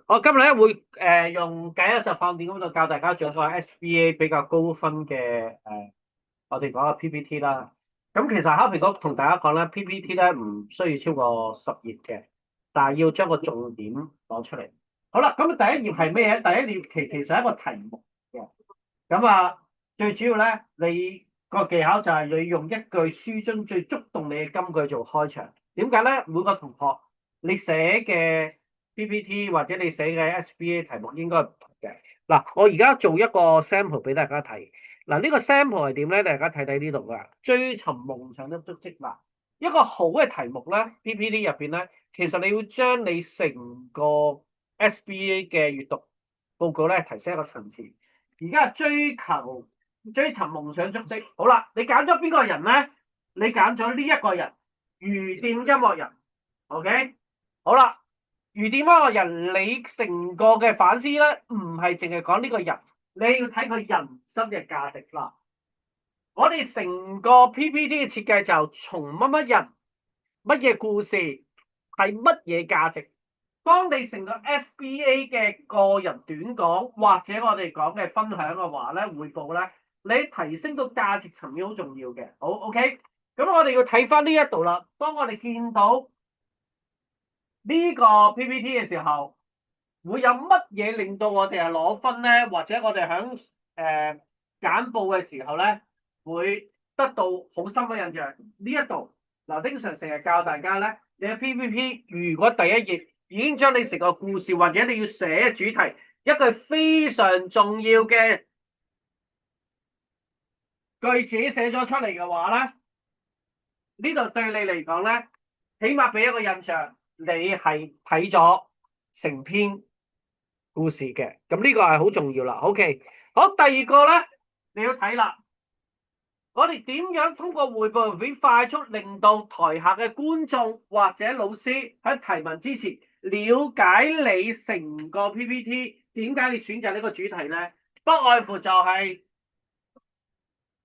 我今日咧會用計一集放電嗰度教大家做一個 SBA 比較高分嘅我哋講嘅 PPT 啦。咁其實考評局同大家講咧，PPT 咧唔需要超過10頁嘅，但係要將個重點攞出嚟。好啦，咁第一頁係咩嘢？第一頁其實係一個題目嘅。咁啊，最主要咧，你個技巧就係你用一句書中最觸動你嘅金句做開場。點解咧？每個同學你寫嘅 PPT 或者你寫嘅 SBA 題目應該係唔同嘅。嗱，我而家做一個 sample 俾大家睇。嗱，呢個 sample 係點咧？大家睇睇呢度噶，追尋夢想的足跡。嗱，一個好嘅題目咧，PPT 入邊咧，其實你要將你成個 SBA 嘅閱讀報告咧提升一個層次。而家追尋夢想足跡。好啦，你揀咗邊個人咧？你揀咗呢一個人，魚店音樂人。OK，好啦，魚店音樂人，你成個嘅反思咧，唔係淨係講呢個人，你要睇佢人生嘅價值啦。我哋成個 PPT 嘅設計就從乜乜人、乜嘢故事、係乜嘢價值。當你成個 SBA 嘅個人短講或者我哋講嘅分享嘅話咧，匯報咧，你提升到價值層面好重要嘅。好 OK，咁我哋要睇翻呢一度啦。當我哋見到呢個 PPT 嘅時候，會有乜嘢令到我哋係攞分咧？或者我哋喺簡報嘅時候咧，會得到好深嘅印象。呢一度嗱，經常成日教大家咧，你嘅 PPT 如果第一頁已經將你成個故事或者你要寫主題一句非常重要嘅句子寫咗出嚟嘅話咧，呢度對你嚟講咧，起碼俾一個印象，你係睇咗成篇故事嘅。咁呢個係好重要啦。OK，好，第二個咧，你要睇啦。我哋點樣通過匯報片快速令到台下嘅觀眾或者老師喺提問之前了解你成個 PPT， 點解你選擇呢個主題咧？不外乎就係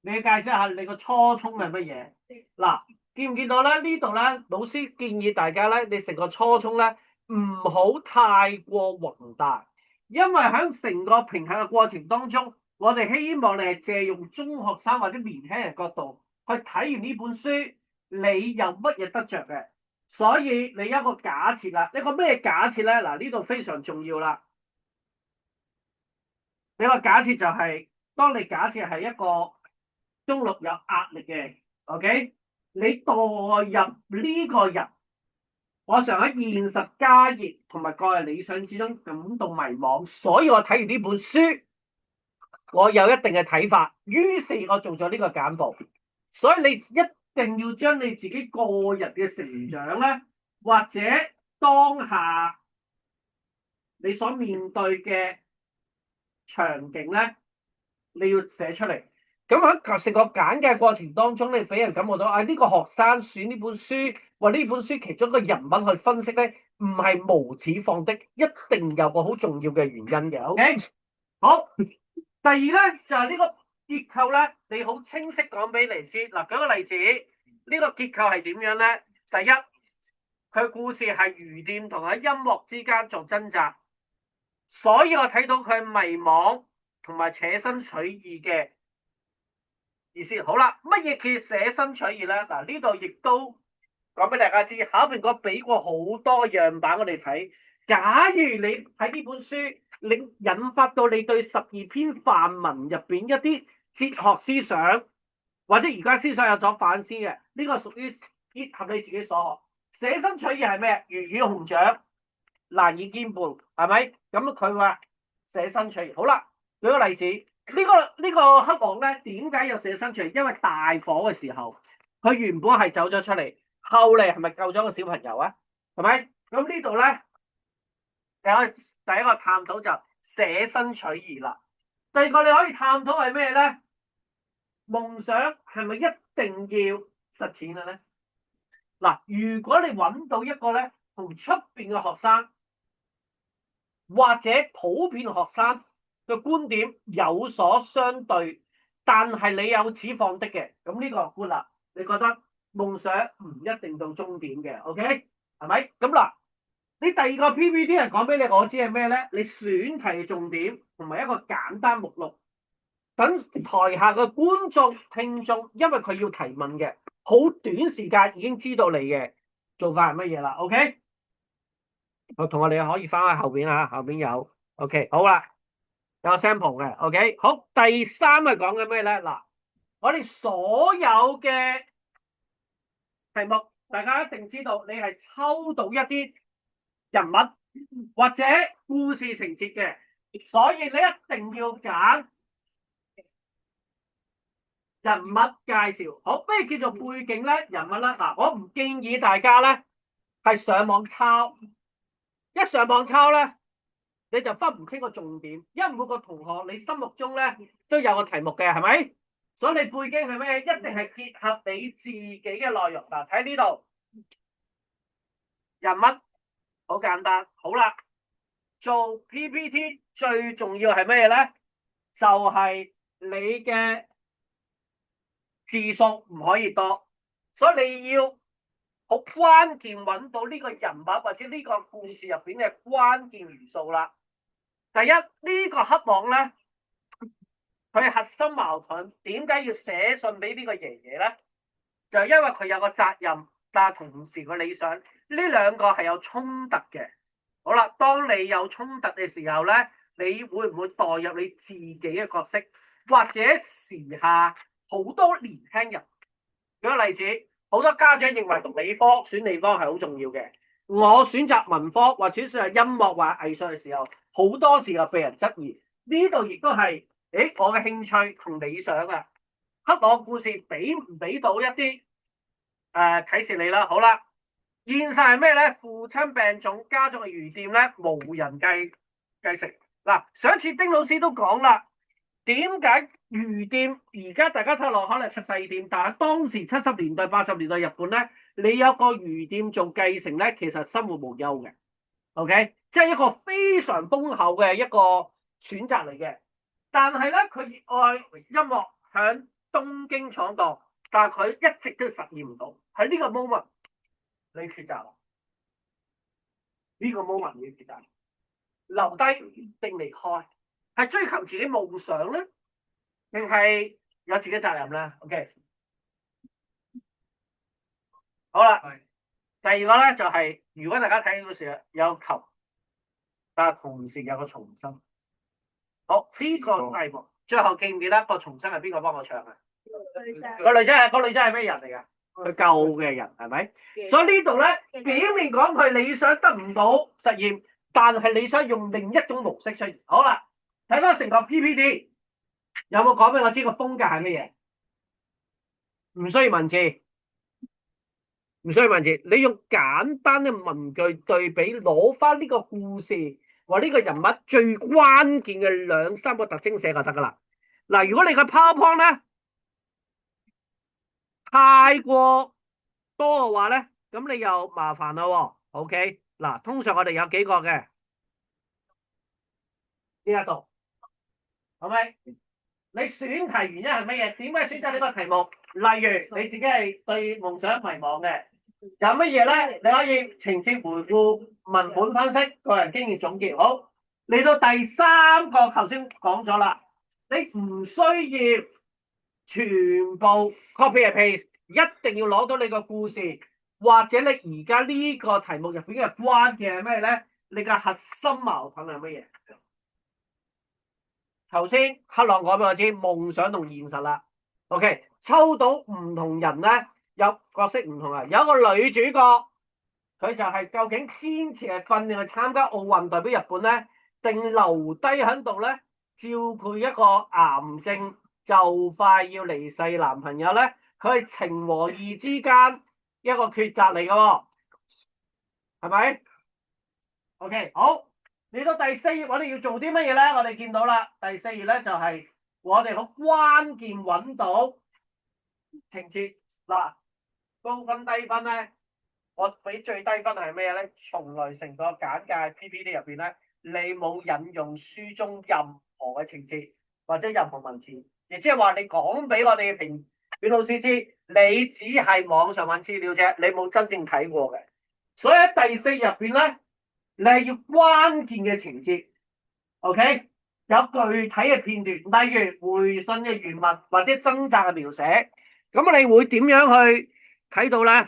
你介紹下你個初衷係乜嘢。嗱，見唔見到咧？呢度咧，老師建議大家咧，你成個初衷咧唔好太過宏大，因為喺成個評核嘅過程當中，我哋希望你係借用中學生或者年輕人角度去睇完呢本書，你有乜嘢得着嘅？所以你有一個假設啦，一個咩假設咧？嗱，呢度非常重要啦。你個假設就係，當你假設係一個中六有壓力嘅 ，OK， 你代入呢個人，我想喺現實家業同埋個人理想之中感到迷惘，所以我睇完呢本書，我有一定嘅睇法，於是我做咗呢個簡報。所以你一定要將你自己個人嘅成長咧，或者當下你所面對嘅場景咧，你要寫出嚟。咁喺成個簡介過程當中，你俾人感覺到啊，呢個學生選呢本書，或呢本書其中一個人物去分析咧，唔係無此放的，一定有個好重要嘅原因嘅。OK，好。第二咧就係呢個結構咧，你好清晰講俾你知。嗱，舉個例子，呢個結構係點樣咧？第一，佢故事係魚店同喺音樂之間做掙扎，所以我睇到佢迷惘同埋捨身取義嘅意思。好啦，乜嘢叫捨身取義咧？嗱，呢度亦都講俾大家知，考評局俾過好多樣板我哋睇。假如你睇呢本書，你引發到你對12篇範文入邊一啲哲學思想，或者而家思想有咗反思嘅，呢個屬於結合你自己所學。捨身取義係咩？魚與熊掌難以兼伴，係咪？咁佢話捨身取義。好啦，舉個例子，呢個黑王咧，點解有捨身取義？因為大火嘅時候，佢原本係走咗出嚟，後嚟係咪救咗個小朋友啊？係咪？咁呢度咧，第一個探討就捨身取義啦。第二個你可以探討係咩咧？夢想係咪一定要實踐嘅咧？嗱，如果你揾到一個咧同出邊嘅學生或者普遍學生嘅觀點有所相對，但係你有此放的嘅，咁呢個係 good 啦。你覺得夢想唔一定到終點嘅，OK 係咪？咁嗱，你第二個 PPT 係講俾你我知係咩咧？你選題重點同埋一個簡單目錄，等台下嘅觀眾聽眾，因為佢要提問嘅，好短時間已經知道你嘅做法係乜嘢啦。OK， 我同我哋可以翻去後邊啊，後邊有 OK， 好啦，有個 sample 嘅 OK， 好，第三係講緊咩咧？嗱，我哋所有嘅題目，大家一定知道，你係抽到一啲人物或者故事情節嘅，所以你一定要揀人物介紹。好，咩叫做背景咧？人物啦，嗱，我唔建議大家咧係上網抄，一上網抄咧你就分唔清個重點，因為每個同學你心目中咧都有個題目嘅，係咪？所以你背景係咩？一定係結合你自己嘅內容。嗱，睇呢度人物好簡單，好啦。做 PPT 最重要係咩咧？就係你嘅字數唔可以多，所以你要好關鍵揾到呢個人物或者呢個故事入邊嘅關鍵元素啦。第一，呢個黑網咧，佢核心矛盾點解要寫信俾呢個爺爺咧？就因為佢有個責任，但係同時個理想，呢兩個係有衝突嘅。好啦，當你有衝突嘅時候咧，你會唔會代入你自己嘅角色，或者時下好多年輕人？舉個例子，好多家長認為讀理科選理科係好重要嘅，我選擇文科或者選擇音樂或藝術嘅時候，好多時候被人質疑。呢度亦都係，我嘅興趣同理想啊，黑網故事俾唔俾到一啲啟示你啦？好啦。現實係咩咧？父親病重，家族嘅魚店咧無人繼承。嗱，上一次丁老師都講啦，點解魚店而家大家睇落可能出細店，但係當時70年代、80年代日本咧，你有個魚店做繼承咧，其實生活無憂嘅。OK， 即係一個非常豐厚嘅一個選擇嚟嘅。但係咧，佢熱愛音樂，響東京闖蕩，但係佢一直都實現唔到。喺呢個 moment。你抉擇啦，呢個 moment 你要抉擇，留低定離開，係追求自己夢想咧，定係有自己責任咧 ？OK， 好啦，第二個咧就係，如果大家睇到時有求，但係同時有個重生。好，呢個題目最後記唔記得個重生係邊個幫我唱啊？個女仔係咩人嚟噶？佢救嘅人係咪？所以呢度咧，表面講佢理想得唔到實現，但係理想用另一種模式出現。好啦，睇翻成個 PPT， 有冇講俾我知個風格係乜嘢？唔需要文字，唔需要文字，你用簡單嘅文句對比，攞翻呢個故事或呢個人物最關鍵嘅2-3個特徵寫就得噶啦。嗱，如果你個 PowerPoint 咧太過多嘅話咧，咁你又麻煩啦喎。OK， 嗱，通常我哋有幾個嘅呢一度，係咪？你選題原因係乜嘢？點解選擇呢個題目？例如你自己係對夢想迷茫嘅，有乜嘢咧？你可以情節回顧、文本分析、個人經驗總結。好，嚟到第三個，頭先講咗啦，你唔需要全部 copy and paste，一定要攞到你個故事，或者你而家呢個題目入邊嘅關鍵係咩咧？你嘅核心矛盾係乜嘢？頭先黑浪講俾我知夢想同現實啦。OK， 抽到唔同人咧，有角色唔同啊。有一個女主角，佢就係究竟堅持係訓練去參加奧運代表日本咧，定留低喺度咧照顧一個癌症就快要離世男朋友咧？佢係情和義之間一個抉擇嚟嘅，係咪 ？OK， 好。嚟到第4頁，我哋要做啲乜嘢咧？我哋見到啦，第4頁咧就係我哋好關鍵揾到情節嗱，高分低分咧，我俾最低分係咩咧？從來成個簡介 PPT 入邊咧，你冇引用書中任何嘅情節或者任何文字，亦即係話你講俾我哋嘅評語老師知，你只係網上揾資料啫，你冇真正睇過嘅。所以喺第4頁入邊咧。你係要關鍵嘅情節 ，OK？有具體嘅片段，例如回信嘅原文或者掙扎嘅描寫，咁你會點樣去睇到咧？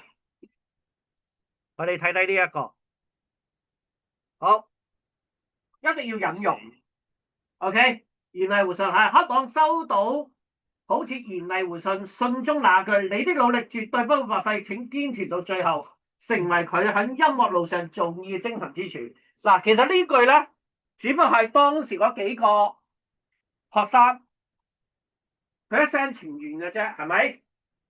我哋睇睇呢一個，好，一定要引用 ，OK？嚴厲回信係克朗收到，好似嚴厲回信信中那句：你的努力絕對不會白費，請堅持到最後，成為佢喺音樂路上重要嘅精神支柱。嗱，其實呢句咧，只不過係當時嗰幾個學生佢一廂情願嘅啫，係咪？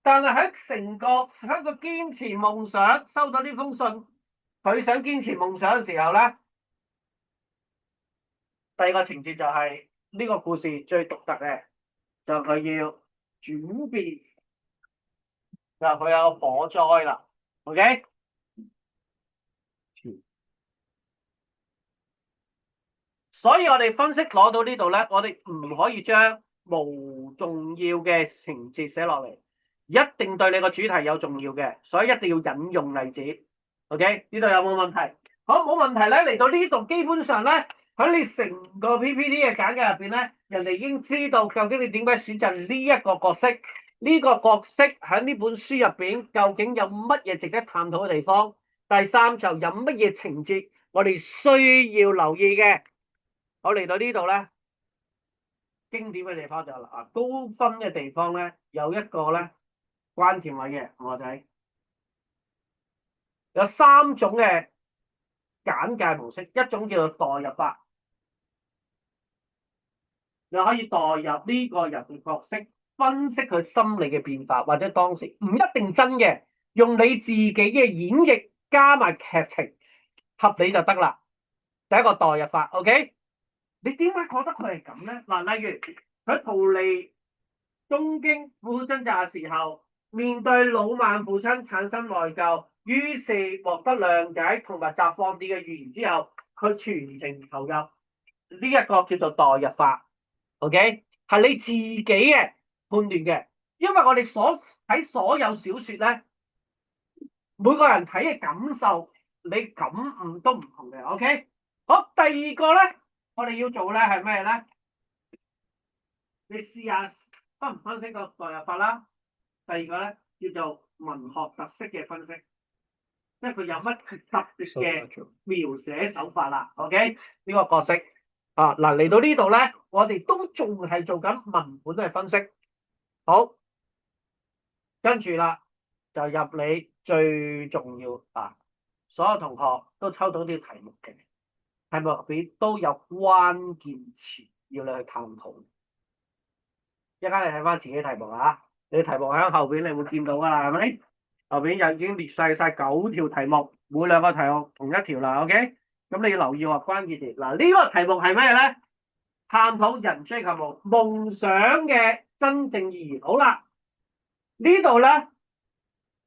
但係喺個堅持夢想，收到呢封信，佢想堅持夢想嘅時候咧，第二個情節就係呢個故事最獨特嘅，就佢要轉變，就佢有火災啦。OK，所以我哋分析攞到呢度咧，我哋唔可以將無重要嘅情節寫落嚟，一定對你個主題有重要嘅，所以一定要引用例子。OK，呢度有冇問題？好，冇問題咧。嚟到呢度，基本上咧喺你成個 PPT 嘅簡介入邊咧，人哋已經知道究竟你點解選擇呢一個角色，呢個角色喺呢本書入邊究竟有乜嘢值得探討嘅地方。第三就有乜嘢情節我哋需要留意嘅。我嚟到呢度咧，經典嘅地方就係啦，高分嘅地方咧有一個咧關鍵位嘅，我睇有三種嘅簡介模式，一種叫做代入法，你可以代入呢個人嘅角色，分析佢心理嘅變化，或者當時唔一定真嘅，用你自己嘅演繹加埋劇情合理就得啦。第一個代入法 ，OK？ 你點解覺得佢係咁咧？嗱，例如佢逃離東京苦苦掙扎嘅時候，面對老萬父親產生內疚，於是獲得諒解同埋集放電嘅預言之後，佢全程投入，呢一個叫做代入法。OK， 係你自己嘅判斷嘅，因為我哋睇所有小說咧，每個人睇嘅感受，你感悟都唔同嘅。OK， 好，第二個咧，我哋要做咧係咩咧？你試下分唔分析個代入法啦？第二個咧叫做文學特色嘅分析，即係佢有乜特別嘅描寫手法啦。OK， 呢個角色啊，嗱，嚟到呢度咧，我哋都仲係做緊文本嘅分析。好，跟住啦，就入你最重要啊！所有同學都抽到啲題目嘅，題目入邊都有關鍵詞要你去探討。一陣間你睇翻自己題目啊，你題目喺後邊你會見到噶啦，係咪？後邊又已經列晒9條題目，每兩個題目同一條啦。OK，咁你要留意話關鍵詞。嗱，呢個題目係咩咧？探討人追求夢想嘅真正意義。好啦，呢度咧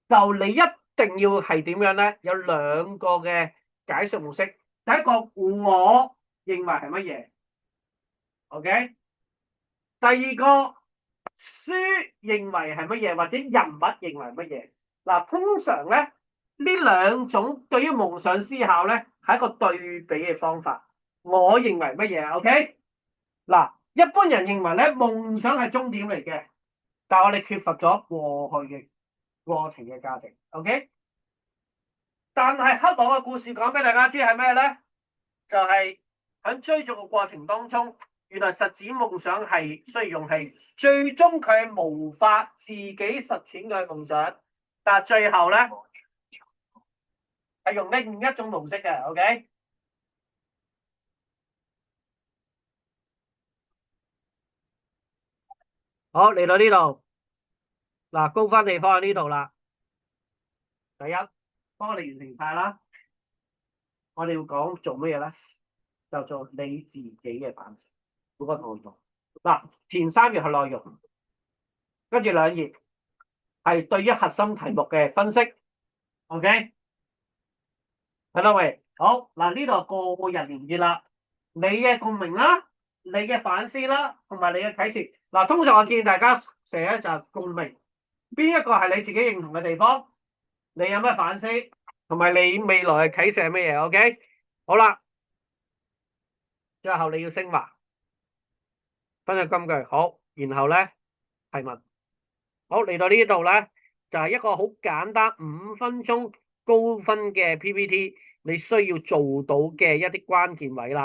就你一定要係點樣咧？有兩個嘅解釋模式。第一個我認為係乜嘢 ？OK， 第二個書認為係乜嘢，或者人物認為乜嘢？嗱，通常咧呢兩種對於夢想思考咧係一個對比嘅方法。我認為乜嘢 ？OK， 嗱，一般人認為咧夢想係終點嚟嘅，但係我哋缺乏咗過去嘅過程嘅價值。OK， 但係克朗嘅故事講俾大家知係咩咧？就係喺追逐嘅過程當中，原來實踐夢想係需要勇氣，最終佢係無法自己實踐佢嘅夢想，但係最後咧係用另一種模式嘅。OK， 好，嚟到呢度，嗱，高分地方喺呢度啦。第一，幫我哋完成晒啦，我哋要講做乜嘢咧？就做你自己嘅反省，每個內容。嗱，前3頁係內容，跟住2頁係對於核心題目嘅分析。OK， 睇到未？好，嗱，呢度個人連結啦，你嘅共鳴啦，你嘅反思啦，同埋你嘅啟示。嗱，通常我建議大家寫就係共鳴，邊一個係你自己認同嘅地方？你有咩反思？同埋你未來嘅啟示係乜嘢？OK，好啦，最後你要升華，分享金句好，然後咧提問。好，嚟到呢度咧，就係一個好簡單5分鐘高分嘅 PPT，你需要做到嘅一啲關鍵位啦。